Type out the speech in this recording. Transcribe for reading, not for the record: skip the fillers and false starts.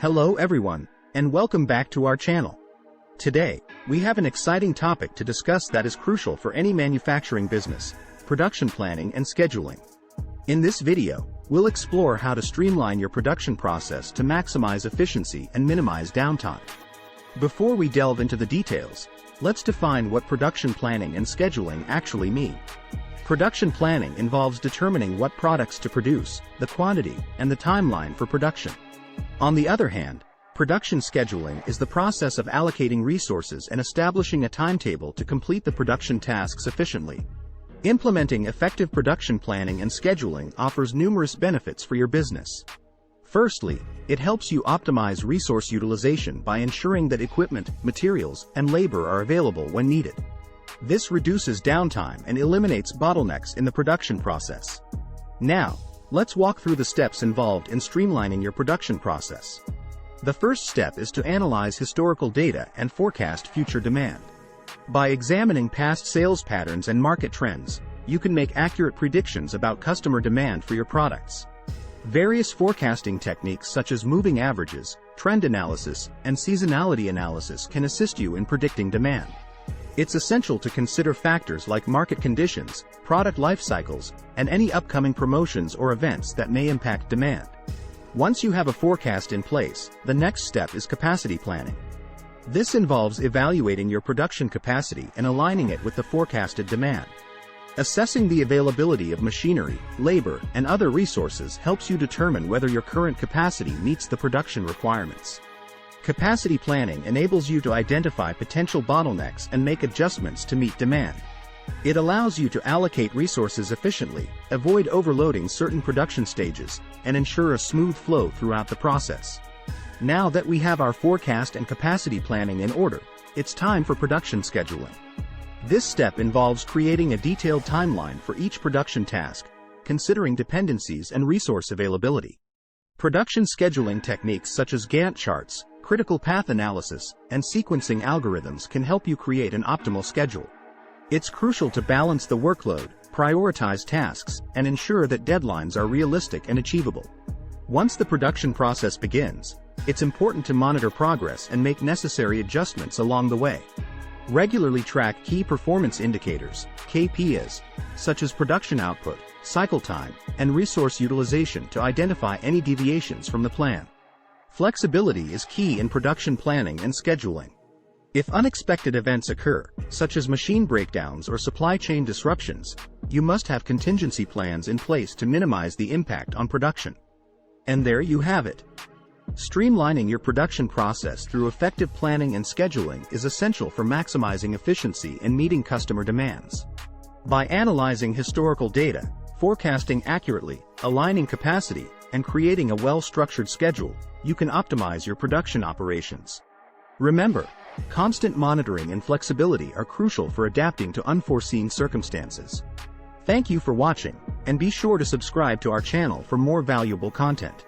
Hello everyone, and welcome back to our channel. Today, we have an exciting topic to discuss that is crucial for any manufacturing business: production planning and scheduling. In this video, we'll explore how to streamline your production process to maximize efficiency and minimize downtime. Before we delve into the details, let's define what production planning and scheduling actually mean. Production planning involves determining what products to produce, the quantity, and the timeline for production. On the other hand, production scheduling is the process of allocating resources and establishing a timetable to complete the production tasks efficiently. Implementing effective production planning and scheduling offers numerous benefits for your business. Firstly, it helps you optimize resource utilization by ensuring that equipment, materials, and labor are available when needed. This reduces downtime and eliminates bottlenecks in the production process. Now, let's walk through the steps involved in streamlining your production process. The first step is to analyze historical data and forecast future demand. By examining past sales patterns and market trends, you can make accurate predictions about customer demand for your products. Various forecasting techniques such as moving averages, trend analysis, and seasonality analysis can assist you in predicting demand. It's essential to consider factors like market conditions, product life cycles, and any upcoming promotions or events that may impact demand. Once you have a forecast in place, the next step is capacity planning. This involves evaluating your production capacity and aligning it with the forecasted demand. Assessing the availability of machinery, labor, and other resources helps you determine whether your current capacity meets the production requirements. Capacity planning enables you to identify potential bottlenecks and make adjustments to meet demand. It allows you to allocate resources efficiently, avoid overloading certain production stages, and ensure a smooth flow throughout the process. Now that we have our forecast and capacity planning in order, it's time for production scheduling. This step involves creating a detailed timeline for each production task, considering dependencies and resource availability. Production scheduling techniques such as Gantt charts, critical path analysis, and sequencing algorithms can help you create an optimal schedule. It's crucial to balance the workload, prioritize tasks, and ensure that deadlines are realistic and achievable. Once the production process begins, it's important to monitor progress and make necessary adjustments along the way. Regularly track key performance indicators, KPIs, such as production output, cycle time, and resource utilization to identify any deviations from the plan. Flexibility is key in production planning and scheduling. If unexpected events occur, such as machine breakdowns or supply chain disruptions, you must have contingency plans in place to minimize the impact on production. And there you have it. Streamlining your production process through effective planning and scheduling is essential for maximizing efficiency and meeting customer demands. By analyzing historical data, forecasting accurately, aligning capacity, and creating a well-structured schedule, you can optimize your production operations. Remember, constant monitoring and flexibility are crucial for adapting to unforeseen circumstances. Thank you for watching, and be sure to subscribe to our channel for more valuable content.